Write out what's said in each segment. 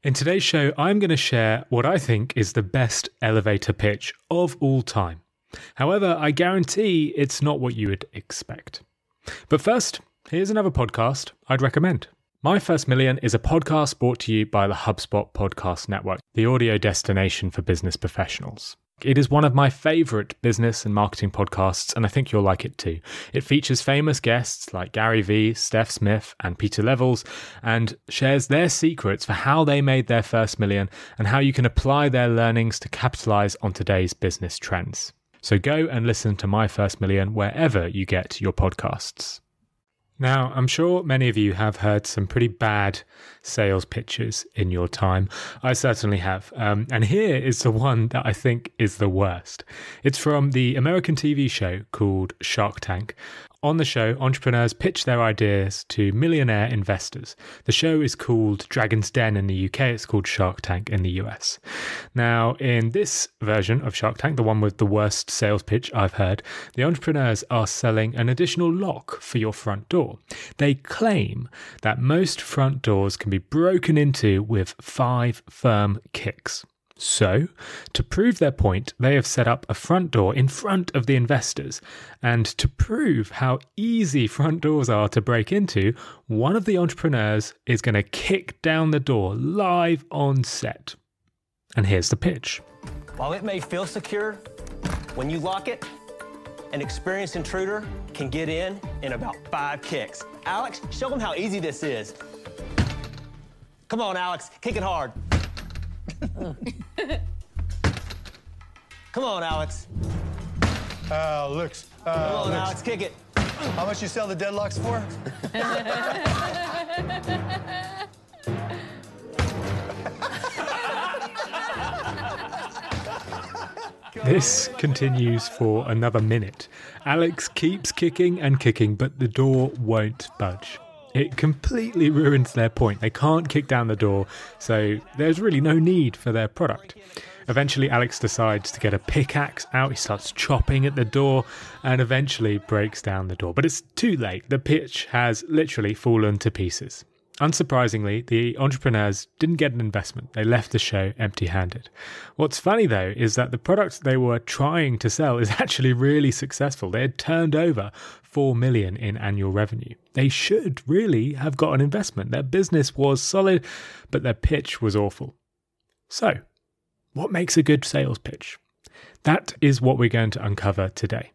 In today's show, I'm going to share what I think is the best elevator pitch of all time. However, I guarantee it's not what you would expect. But first, here's another podcast I'd recommend. My First Million is a podcast brought to you by the HubSpot Podcast Network, the audio destination for business professionals. It is one of my favorite business and marketing podcasts, and I think you'll like it too. It features famous guests like Gary Vee, Steph Smith, and Peter Levels, and shares their secrets for how they made their first million and how you can apply their learnings to capitalize on today's business trends. So go and listen to My First Million wherever you get your podcasts. Now, I'm sure many of you have heard some pretty bad sales pitches in your time. I certainly have. And here is the one that I think is the worst. It's from the American TV show called Shark Tank. On the show, entrepreneurs pitch their ideas to millionaire investors. The show is called Dragon's Den in the UK. It's called Shark Tank in the US. Now, in this version of Shark Tank, the one with the worst sales pitch I've heard, the entrepreneurs are selling an additional lock for your front door. They claim that most front doors can be broken into with 5 firm kicks. So, to prove their point, they have set up a front door in front of the investors. And to prove how easy front doors are to break into, one of the entrepreneurs is going to kick down the door live on set. And here's the pitch. While it may feel secure, when you lock it, an experienced intruder can get in about 5 kicks. Alex, show them how easy this is. Come on, Alex, kick it hard. Come on, Alex. Alex. Come on, Alex, kick it. How much you sell the deadlocks for? This continues for another minute. Alex keeps kicking and kicking, but the door won't budge. It completely ruins their point. They can't kick down the door, so there's really no need for their product. Eventually, Alex decides to get a pickaxe out. He starts chopping at the door and eventually breaks down the door. But it's too late. The pitch has literally fallen to pieces. Unsurprisingly, the entrepreneurs didn't get an investment. They left the show empty-handed. What's funny, though, is that the product they were trying to sell is actually really successful. They had turned over $4 million in annual revenue. They should really have got an investment. Their business was solid, but their pitch was awful. So, what makes a good sales pitch? That is what we're going to uncover today.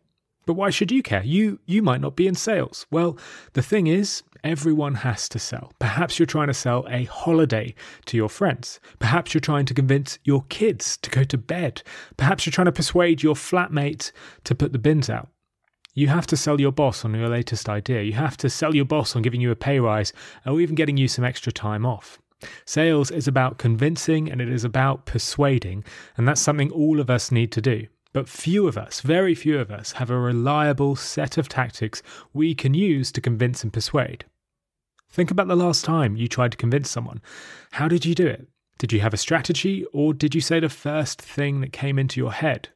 But why should you care? You might not be in sales. Well, the thing is, everyone has to sell. Perhaps you're trying to sell a holiday to your friends. Perhaps you're trying to convince your kids to go to bed. Perhaps you're trying to persuade your flatmate to put the bins out. You have to sell your boss on your latest idea. You have to sell your boss on giving you a pay rise or even getting you some extra time off. Sales is about convincing and it is about persuading, and that's something all of us need to do. But few of us, very few of us, have a reliable set of tactics we can use to convince and persuade. Think about the last time you tried to convince someone. How did you do it? Did you have a strategy, or did you say the first thing that came into your head?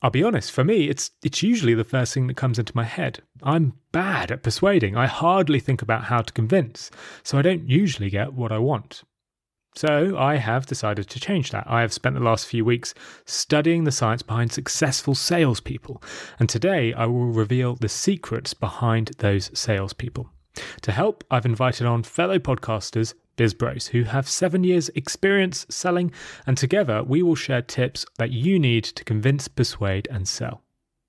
I'll be honest, for me, it's usually the first thing that comes into my head. I'm bad at persuading. I hardly think about how to convince, so I don't usually get what I want. So I have decided to change that. I have spent the last few weeks studying the science behind successful salespeople, and today I will reveal the secrets behind those salespeople. To help, I've invited on fellow podcasters, BizBros, who have 7 years experience selling, and together we will share tips that you need to convince, persuade, and sell.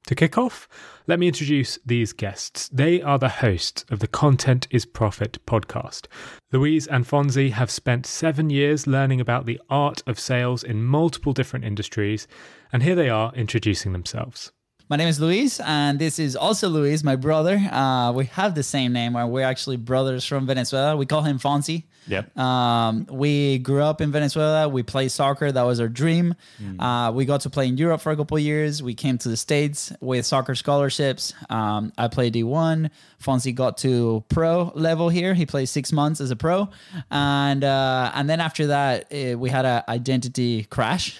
To kick off, let me introduce these guests. They are the hosts of the Content is Profit podcast. Louise and Fonzi have spent 7 years learning about the art of sales in multiple different industries, and here they are introducing themselves. My name is Luis, and this is also Luis, my brother. We have the same name, and we're actually brothers from Venezuela. We call him Fonzi. Yep. We grew up in Venezuela. We played soccer. That was our dream. We got to play in Europe for a couple of years. We came to the States with soccer scholarships. I played D1. Fonzi got to pro level here. He played 6 months as a pro. And then after that, we had an identity crash.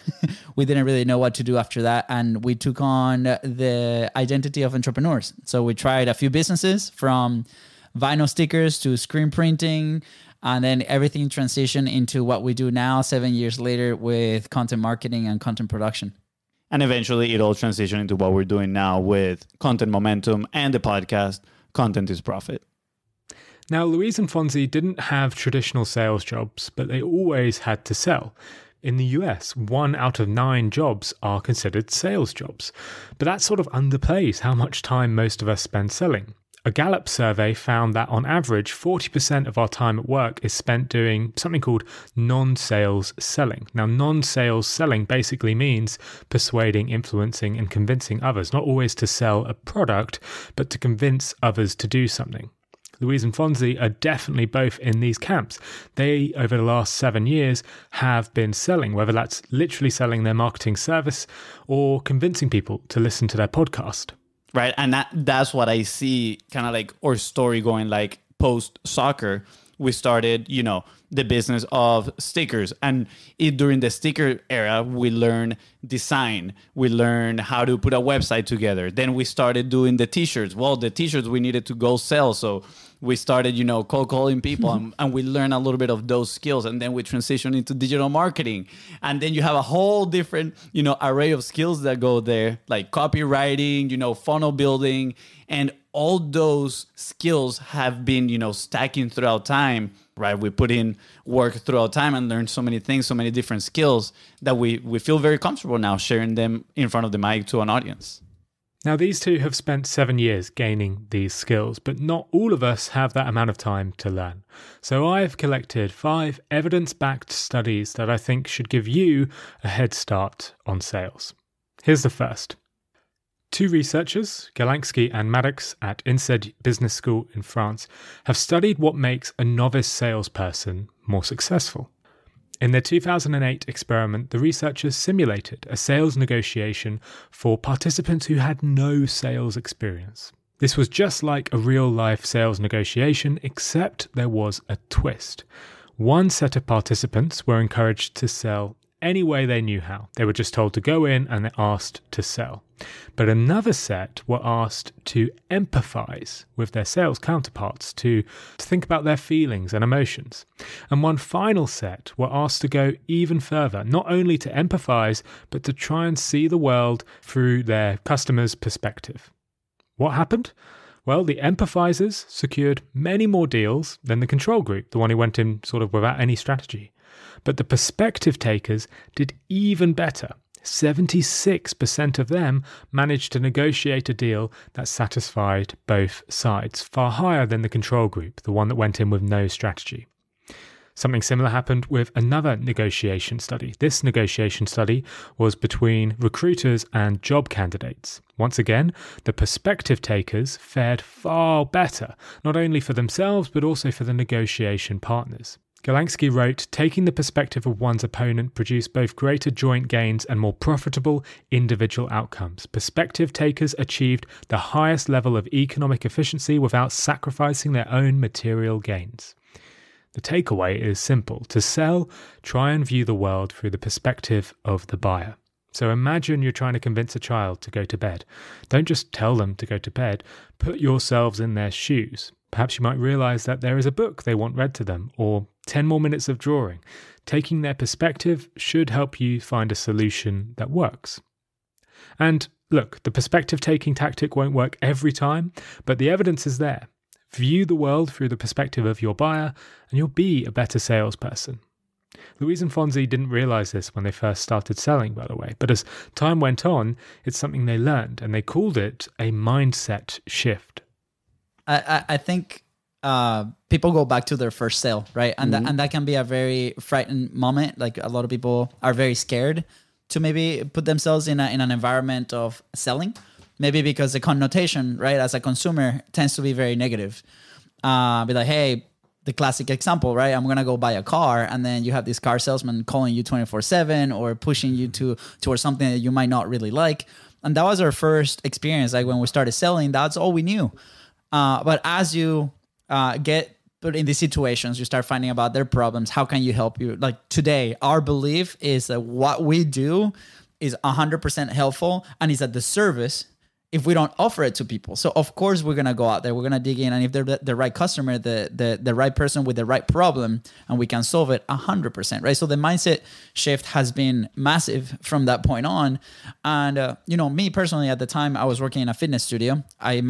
We didn't really know what to do after that. And we took on the identity of entrepreneurs. So we tried a few businesses, from vinyl stickers to screen printing, And then everything transitioned into what we do now, 7 years later, with content marketing and content production. And eventually it all transitioned into what we're doing now with Content Momentum and the podcast, Content is Profit. Now, Louise and Fonzi didn't have traditional sales jobs, but they always had to sell. In the US, 1 out of 9 jobs are considered sales jobs. But that sort of underplays how much time most of us spend selling. A Gallup survey found that on average, 40% of our time at work is spent doing something called non-sales selling. Now, non-sales selling basically means persuading, influencing, and convincing others, not always to sell a product, but to convince others to do something. Louise and Fonzi are definitely both in these camps. They, over the last 7 years, have been selling, whether that's literally selling their marketing service or convincing people to listen to their podcast. Right. And that's what I see kind of like our story going, like post soccer. We started, the business of stickers. And during the sticker era, we learned design. We learned how to put a website together. Then we started doing the t-shirts. Well, the t-shirts we needed to go sell. So we started, cold calling people and we learned a little bit of those skills. And then we transitioned into digital marketing. And then you have a whole different, array of skills that go there, like copywriting, funnel building. And all those skills have been, stacking throughout time, right? We put in work throughout time and learned so many things, so many different skills that we feel very comfortable now sharing them in front of the mic to an audience. Now, these two have spent 7 years gaining these skills, but not all of us have that amount of time to learn. So I've collected 5 evidence-backed studies that I think should give you a head start on sales. Here's the first. 2 researchers, Galansky and Maddox at INSEAD Business School in France, have studied what makes a novice salesperson more successful. In their 2008 experiment, the researchers simulated a sales negotiation for participants who had no sales experience. This was just like a real-life sales negotiation, except there was a twist. One set of participants were encouraged to sell any way they knew how. They were just told to go in and they're asked to sell. But another set were asked to empathize with their sales counterparts, to think about their feelings and emotions. And one final set were asked to go even further, not only to empathize, but to try and see the world through their customer's perspective. What happened? Well, the empathizers secured many more deals than the control group, the one who went in sort of without any strategy. But the perspective takers did even better. 76% of them managed to negotiate a deal that satisfied both sides, far higher than the control group, the one that went in with no strategy. Something similar happened with another negotiation study. This negotiation study was between recruiters and job candidates. Once again, the perspective takers fared far better, not only for themselves, but also for the negotiation partners. Galansky wrote, taking the perspective of one's opponent produced both greater joint gains and more profitable individual outcomes. Perspective takers achieved the highest level of economic efficiency without sacrificing their own material gains. The takeaway is simple. To sell, try and view the world through the perspective of the buyer. So imagine you're trying to convince a child to go to bed. Don't just tell them to go to bed. Put yourselves in their shoes. Perhaps you might realize that there is a book they want read to them, or 10 more minutes of drawing. Taking their perspective should help you find a solution that works. And look, the perspective-taking tactic won't work every time, but the evidence is there. View the world through the perspective of your buyer, and you'll be a better salesperson. Louise and Fonzi didn't realize this when they first started selling, by the way, but as time went on, it's something they learned, and they called it a mindset shift. I think people go back to their first sale, right? And that can be a very frightening moment. Like a lot of people are very scared to maybe put themselves in an environment of selling, maybe because the connotation, right, as a consumer tends to be very negative. Be like, hey, the classic example, right? I'm going to go buy a car, and then you have this car salesman calling you 24/7 or pushing you towards something that you might not really like. And that was our first experience. Like when we started selling, that's all we knew. But as you get put in these situations, you start finding about their problems. How can you help you? Like today, our belief is that what we do is 100% helpful and is at the service if we don't offer it to people. So of course we're gonna go out there, we're gonna dig in, and if they're the right customer, the right person with the right problem, and we can solve it 100%, right? So the mindset shift has been massive from that point on. And me personally, at the time I was working in a fitness studio. I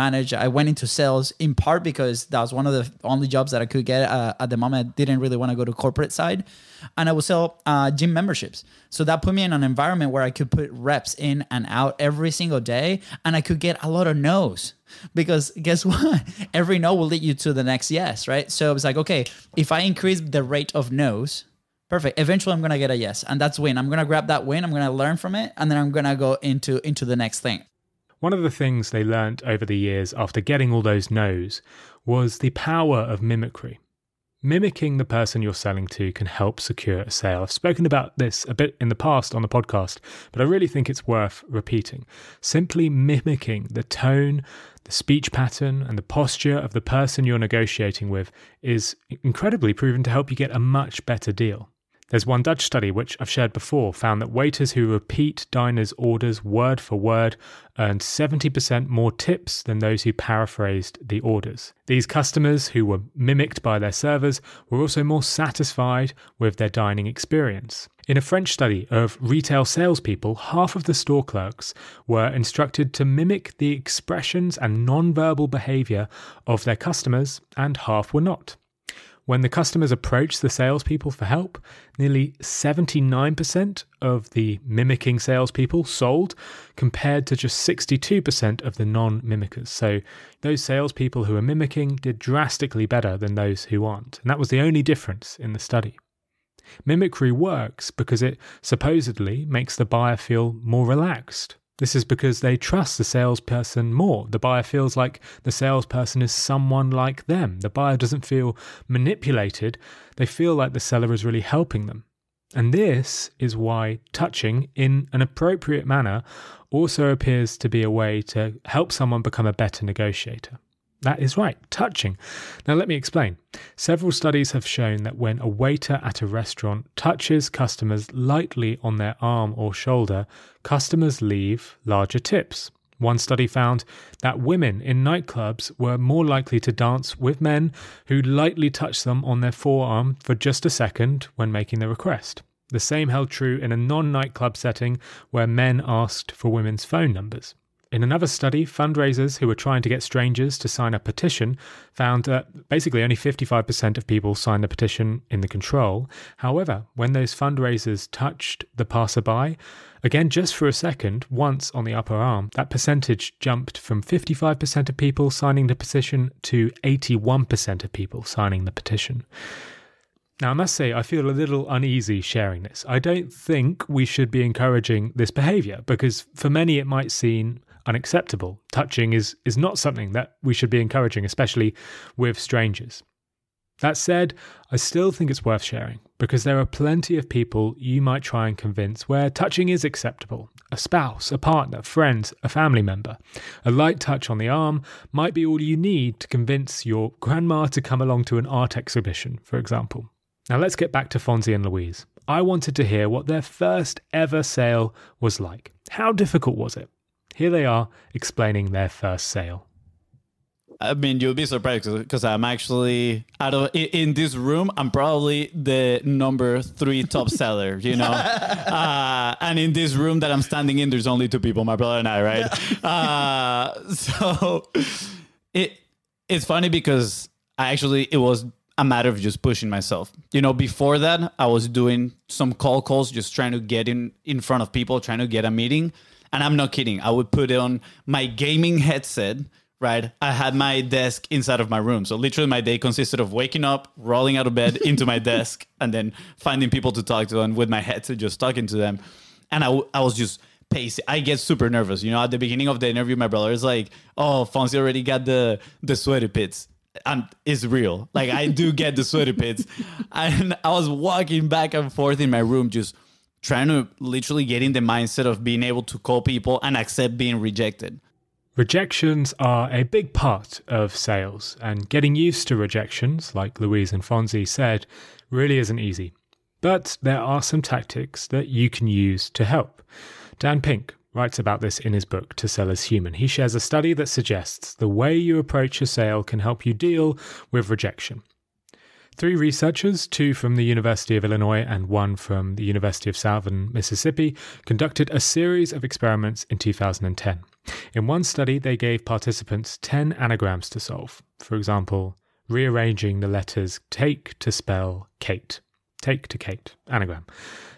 went into sales in part because that was one of the only jobs that I could get at the moment. I didn't really want to go to corporate side, and I would sell gym memberships. So that put me in an environment where I could put reps in and out every single day, and I could get a lot of no's, because guess what? Every no will lead you to the next yes, right? So it was like, okay, if I increase the rate of no's, perfect. Eventually I'm going to get a yes, and that's win. I'm going to grab that win. I'm going to learn from it, and then I'm going to go into the next thing. One of the things they learnt over the years after getting all those no's was the power of mimicry. Mimicking the person you're selling to can help secure a sale. I've spoken about this a bit in the past on the podcast, but I really think it's worth repeating. Simply mimicking the tone, the speech pattern, and the posture of the person you're negotiating with is incredibly proven to help you get a much better deal. There's one Dutch study, which I've shared before, found that waiters who repeat diners' orders word for word earned 70% more tips than those who paraphrased the orders. These customers who were mimicked by their servers were also more satisfied with their dining experience. In a French study of retail salespeople, half of the store clerks were instructed to mimic the expressions and non-verbal behavior of their customers, and half were not. When the customers approached the salespeople for help, nearly 79% of the mimicking salespeople sold, compared to just 62% of the non-mimickers. So those salespeople who are mimicking did drastically better than those who aren't. And that was the only difference in the study. Mimicry works because it supposedly makes the buyer feel more relaxed. This is because they trust the salesperson more. The buyer feels like the salesperson is someone like them. The buyer doesn't feel manipulated. They feel like the seller is really helping them. And this is why touching in an appropriate manner also appears to be a way to help someone become a better negotiator. That is right, touching. Now let me explain. Several studies have shown that when a waiter at a restaurant touches customers lightly on their arm or shoulder, customers leave larger tips. One study found that women in nightclubs were more likely to dance with men who lightly touched them on their forearm for just a second when making the request. The same held true in a non-nightclub setting where men asked for women's phone numbers. In another study, fundraisers who were trying to get strangers to sign a petition found that basically only 55% of people signed the petition in the control. However, when those fundraisers touched the passerby, again just for a second, once on the upper arm, that percentage jumped from 55% of people signing the petition to 81% of people signing the petition. Now, I must say, I feel a little uneasy sharing this. I don't think we should be encouraging this behaviour because for many it might seem unacceptable. Touching is not something that we should be encouraging, especially with strangers. That said, I still think it's worth sharing because there are plenty of people you might try and convince where touching is acceptable. A spouse, a partner, friends, a family member. A light touch on the arm might be all you need to convince your grandma to come along to an art exhibition, for example. Now let's get back to Fonzi and Louise. I wanted to hear what their first ever sale was like. How difficult was it? Here they are explaining their first sale. I mean, you'll be surprised because I'm actually in this room. I'm probably the number 3 top seller, you know. And in this room that I'm standing in, there's only 2 people, my brother and I, right? So it's funny because it was a matter of just pushing myself. You know, before that, I was doing some calls, just trying to get in front of people, trying to get a meeting. And I'm not kidding. I would put on my gaming headset, right? I had my desk inside of my room. So literally my day consisted of waking up, rolling out of bed into my desk, and then finding people to talk to and with my headset, just talking to them. And I was just pacing. I get super nervous. You know, at the beginning of the interview, my brother is like, oh, Fonzi already got the sweaty pits. And it's real. Like I do get the sweaty pits. And I was walking back and forth in my room, just trying to literally get in the mindset of being able to call people and accept being rejected. Rejections are a big part of sales, and getting used to rejections, like Louise and Fonzi said, really isn't easy. But there are some tactics that you can use to help. Dan Pink, writes about this in his book, To Sell Is Human. He shares a study that suggests the way you approach a sale can help you deal with rejection. 3 researchers, 2 from the University of Illinois and 1 from the University of Southern Mississippi, conducted a series of experiments in 2010. In one study, they gave participants 10 anagrams to solve. For example, rearranging the letters take to spell Kate. Take to Kate, anagram.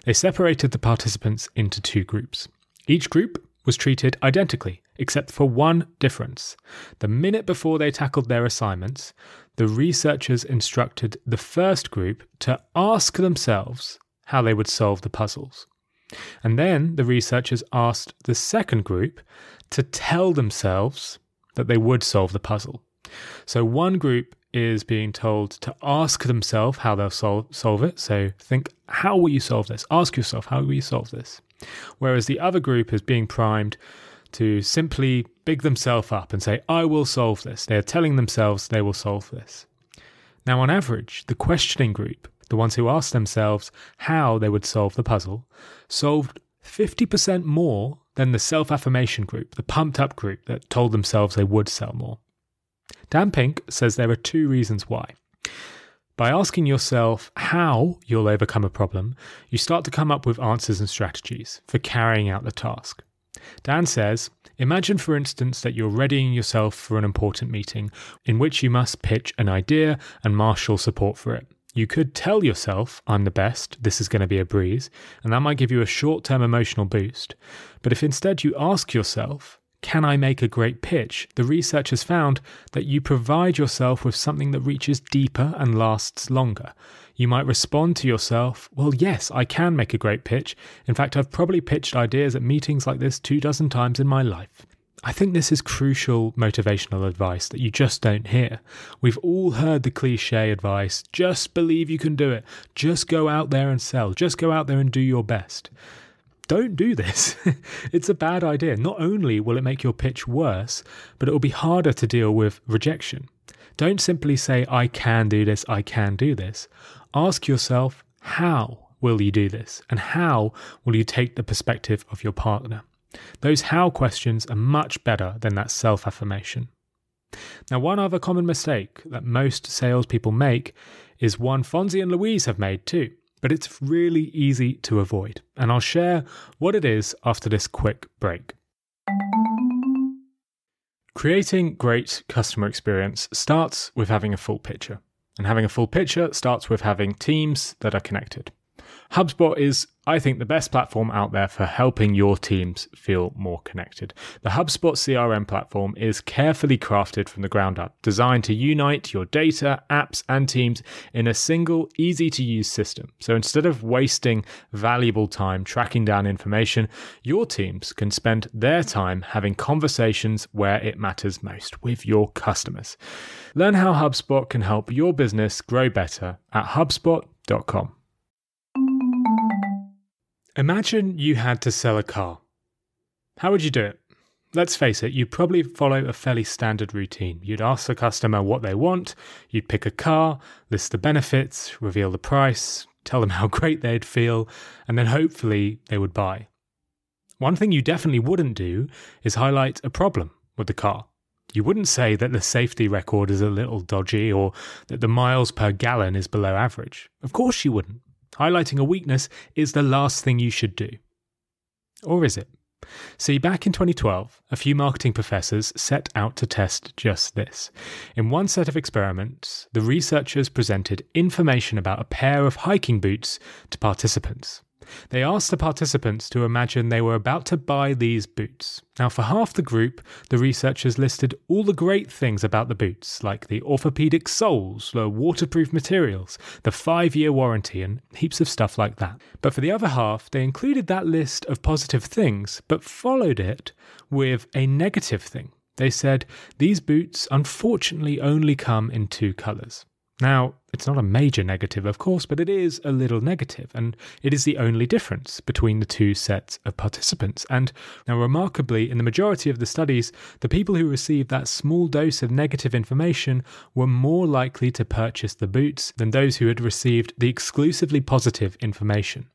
They separated the participants into 2 groups. Each group was treated identically, except for one difference. The minute before they tackled their assignments, the researchers instructed the first group to ask themselves how they would solve the puzzles. And then the researchers asked the second group to tell themselves that they would solve the puzzle. So one group is being told to ask themselves how they'll solve it. So think, how will you solve this? Ask yourself, how will you solve this? Whereas the other group is being primed to simply big themselves up and say, I will solve this. They are telling themselves they will solve this. Now, on average, the questioning group, the ones who asked themselves how they would solve the puzzle, solved 50% more than the self-affirmation group, the pumped-up group that told themselves they would sell more. Dan Pink says there are 2 reasons why. By asking yourself how you'll overcome a problem, you start to come up with answers and strategies for carrying out the task. Dan says, imagine for instance that you're readying yourself for an important meeting in which you must pitch an idea and marshal support for it. You could tell yourself, I'm the best, this is going to be a breeze, and that might give you a short-term emotional boost. But if instead you ask yourself, can I make a great pitch? The research has found that you provide yourself with something that reaches deeper and lasts longer. You might respond to yourself, well, yes, I can make a great pitch. In fact, I've probably pitched ideas at meetings like this 24 times in my life. I think this is crucial motivational advice that you just don't hear. We've all heard the cliche advice, just believe you can do it. Just go out there and sell. Just go out there and do your best. Don't do this. It's a bad idea. Not only will it make your pitch worse, but it will be harder to deal with rejection. Don't simply say, I can do this, I can do this. Ask yourself, how will you do this? And how will you take the perspective of your partner? Those how questions are much better than that self-affirmation. Now, one other common mistake that most salespeople make is one Fonzi and Louise have made too. But it's really easy to avoid, and I'll share what it is after this quick break. Creating great customer experience starts with having a full picture, and having a full picture starts with having teams that are connected. HubSpot is, I think, the best platform out there for helping your teams feel more connected. The HubSpot CRM platform is carefully crafted from the ground up, designed to unite your data, apps, and teams in a single, easy-to-use system. So instead of wasting valuable time tracking down information, your teams can spend their time having conversations where it matters most, with your customers. Learn how HubSpot can help your business grow better at HubSpot.com. Imagine you had to sell a car. How would you do it? Let's face it, you'd probably follow a fairly standard routine. You'd ask the customer what they want, you'd pick a car, list the benefits, reveal the price, tell them how great they'd feel, and then hopefully they would buy. One thing you definitely wouldn't do is highlight a problem with the car. You wouldn't say that the safety record is a little dodgy or that the miles per gallon is below average. Of course you wouldn't. Highlighting a weakness is the last thing you should do. Or is it? See, back in 2012, a few marketing professors set out to test just this. In one set of experiments, the researchers presented information about a pair of hiking boots to participants. They asked the participants to imagine they were about to buy these boots. Now, for half the group, the researchers listed all the great things about the boots, like the orthopedic soles, the waterproof materials, the 5-year warranty, and heaps of stuff like that. But for the other half, they included that list of positive things, but followed it with a negative thing. They said, these boots unfortunately only come in 2 colours. Now, it's not a major negative, of course, but it is a little negative, and it is the only difference between the 2 sets of participants. And now, remarkably, in the majority of the studies, the people who received that small dose of negative information were more likely to purchase the boots than those who had received the exclusively positive information.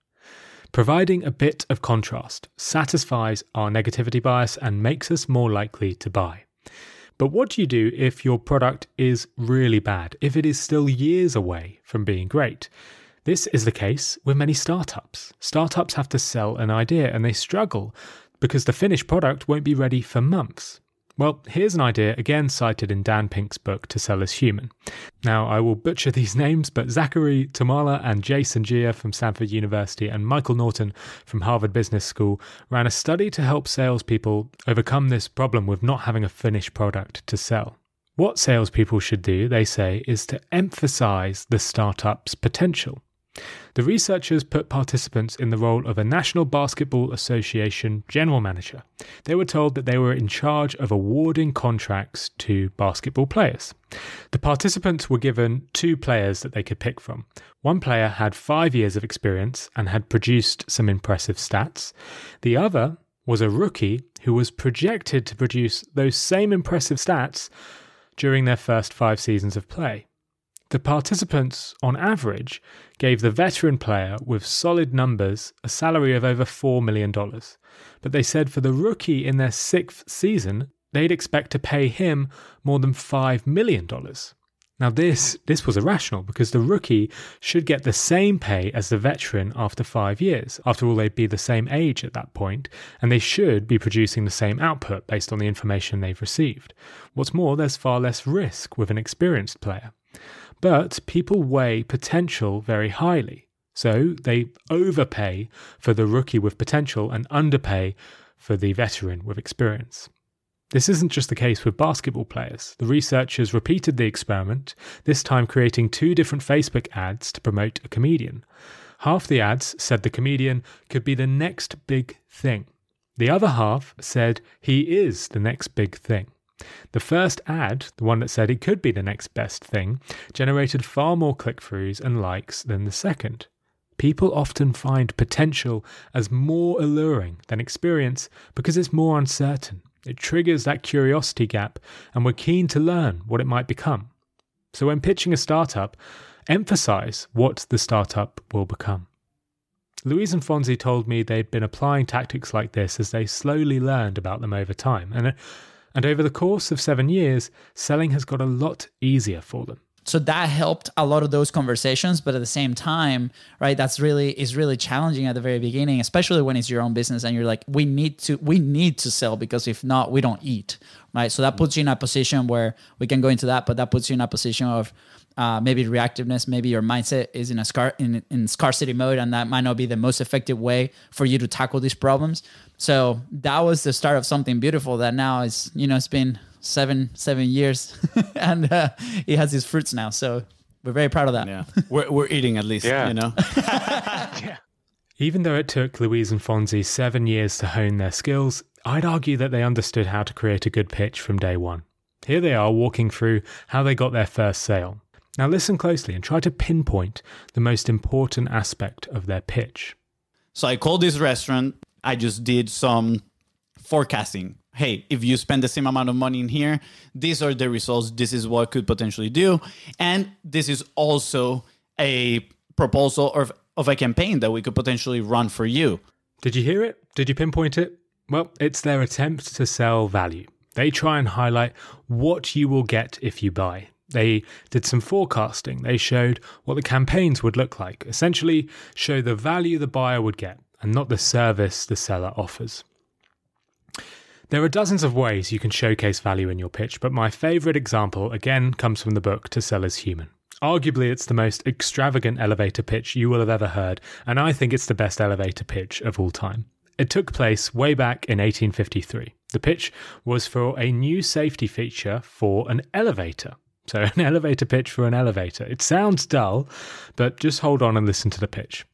Providing a bit of contrast satisfies our negativity bias and makes us more likely to buy. But what do you do if your product is really bad, if it is still years away from being great? This is the case with many startups. Startups have to sell an idea and they struggle because the finished product won't be ready for months. Well, here's an idea again cited in Dan Pink's book To Sell Is Human. Now, I will butcher these names, but Zachary Tamala and Jason Gia from Stanford University and Michael Norton from Harvard Business School ran a study to help salespeople overcome this problem with not having a finished product to sell. What salespeople should do, they say, is to emphasize the startup's potential. The researchers put participants in the role of a National Basketball Association general manager. They were told that they were in charge of awarding contracts to basketball players. The participants were given 2 players that they could pick from. One player had 5 years of experience and had produced some impressive stats. The other was a rookie who was projected to produce those same impressive stats during their first 5 seasons of play. The participants, on average, gave the veteran player with solid numbers a salary of over $4 million. But they said for the rookie in their 6th season, they'd expect to pay him more than $5 million. Now this was irrational because the rookie should get the same pay as the veteran after 5 years. After all, they'd be the same age at that point, and they should be producing the same output based on the information they've received. What's more, there's far less risk with an experienced player. But people weigh potential very highly, so they overpay for the rookie with potential and underpay for the veteran with experience. This isn't just the case with basketball players. The researchers repeated the experiment, this time creating 2 different Facebook ads to promote a comedian. Half the ads said the comedian could be the next big thing. The other half said he is the next big thing. The first ad, the one that said it could be the next best thing, generated far more click-throughs and likes than the second. People often find potential as more alluring than experience because it's more uncertain. It triggers that curiosity gap and we're keen to learn what it might become. So when pitching a startup, emphasize what the startup will become. Louise and Fonzi told me they'd been applying tactics like this as they slowly learned about them over time. And over the course of 7 years, selling has got a lot easier for them. So that helped a lot of those conversations, but at the same time, right, is really challenging at the very beginning, especially when it's your own business and you're like, we need to sell because if not, we don't eat, right? So that puts you in a position where we can go into that, but that puts you in a position of maybe reactiveness, maybe your mindset is in scarcity mode, and that might not be the most effective way for you to tackle these problems. So that was the start of something beautiful that now is, it's been seven years and it has its fruits now. So we're very proud of that. Yeah, we're eating at least, Yeah. Even though it took Louise and Fonzi 7 years to hone their skills, I'd argue that they understood how to create a good pitch from day one. Here they are walking through how they got their first sale. Now listen closely and try to pinpoint the most important aspect of their pitch. So I called this restaurant. I just did some forecasting. Hey, if you spend the same amount of money in here, these are the results. This is what could potentially do. And this is also a proposal of a campaign that we could potentially run for you. Did you hear it? Did you pinpoint it? Well, it's their attempt to sell value. They try and highlight what you will get if you buy. They did some forecasting. They showed what the campaigns would look like, essentially show the value the buyer would get and not the service the seller offers. There are dozens of ways you can showcase value in your pitch, but my favourite example, again, comes from the book To Sell Is Human. Arguably, it's the most extravagant elevator pitch you will have ever heard, and I think it's the best elevator pitch of all time. It took place way back in 1853. The pitch was for a new safety feature for an elevator. So an elevator pitch for an elevator. It sounds dull, but just hold on and listen to the pitch.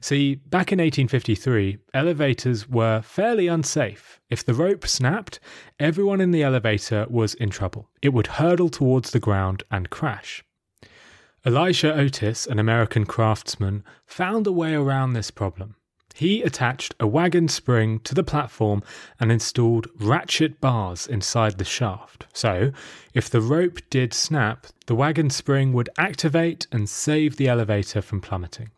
See, back in 1853, elevators were fairly unsafe. If the rope snapped, everyone in the elevator was in trouble. It would hurtle towards the ground and crash. Elisha Otis, an American craftsman, found a way around this problem. He attached a wagon spring to the platform and installed ratchet bars inside the shaft. So, if the rope did snap, the wagon spring would activate and save the elevator from plummeting.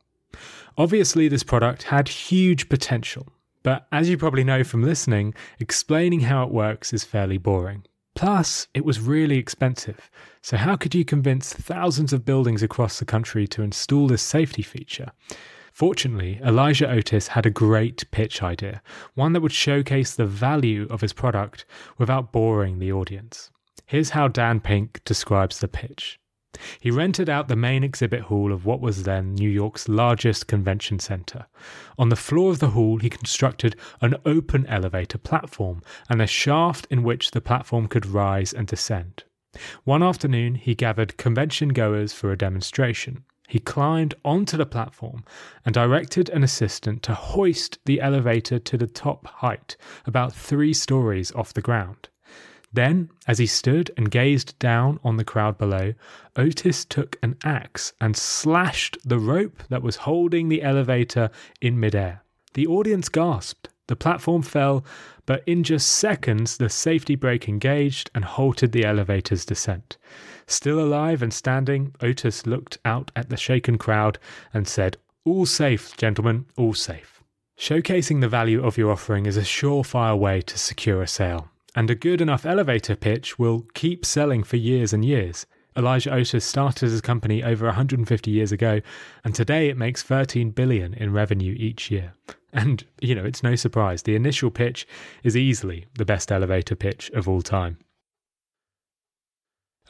Obviously, this product had huge potential, but as you probably know from listening, explaining how it works is fairly boring. Plus, it was really expensive, so how could you convince thousands of buildings across the country to install this safety feature? Fortunately, Elijah Otis had a great pitch idea, one that would showcase the value of his product without boring the audience. Here's how Dan Pink describes the pitch. He rented out the main exhibit hall of what was then New York's largest convention center. On the floor of the hall, he constructed an open elevator platform and a shaft in which the platform could rise and descend. One afternoon, he gathered convention goers for a demonstration. He climbed onto the platform and directed an assistant to hoist the elevator to the top height, about 3 stories off the ground. Then, as he stood and gazed down on the crowd below, Otis took an axe and slashed the rope that was holding the elevator in midair. The audience gasped. The platform fell, but in just seconds, the safety brake engaged and halted the elevator's descent. Still alive and standing, Otis looked out at the shaken crowd and said, "All safe, gentlemen, all safe." Showcasing the value of your offering is a surefire way to secure a sale. And a good enough elevator pitch will keep selling for years and years. Elijah Otis started his company over 150 years ago, and today it makes $13 billion in revenue each year. And, it's no surprise, the initial pitch is easily the best elevator pitch of all time.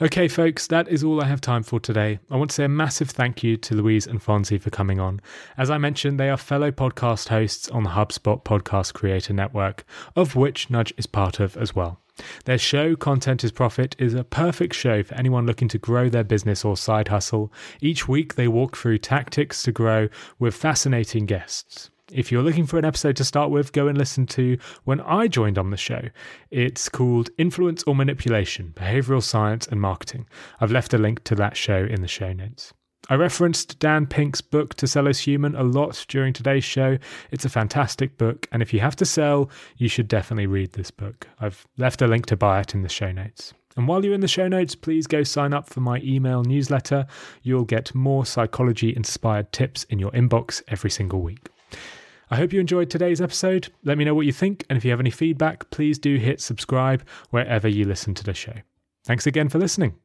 Okay, folks, that is all I have time for today. I want to say a massive thank you to Louise and Fonzi for coming on. As I mentioned, they are fellow podcast hosts on the HubSpot Podcast Creator Network, of which Nudge is part of as well. Their show, Content is Profit, is a perfect show for anyone looking to grow their business or side hustle. Each week, they walk through tactics to grow with fascinating guests. If you're looking for an episode to start with, go and listen to when I joined on the show. It's called Influence or Manipulation, Behavioral Science and Marketing. I've left a link to that show in the show notes. I referenced Dan Pink's book, To Sell Is Human, a lot during today's show. It's a fantastic book, and if you have to sell, you should definitely read this book. I've left a link to buy it in the show notes. And while you're in the show notes, please go sign up for my email newsletter. You'll get more psychology-inspired tips in your inbox every single week. I hope you enjoyed today's episode. Let me know what you think, and if you have any feedback, please do hit subscribe wherever you listen to the show. Thanks again for listening.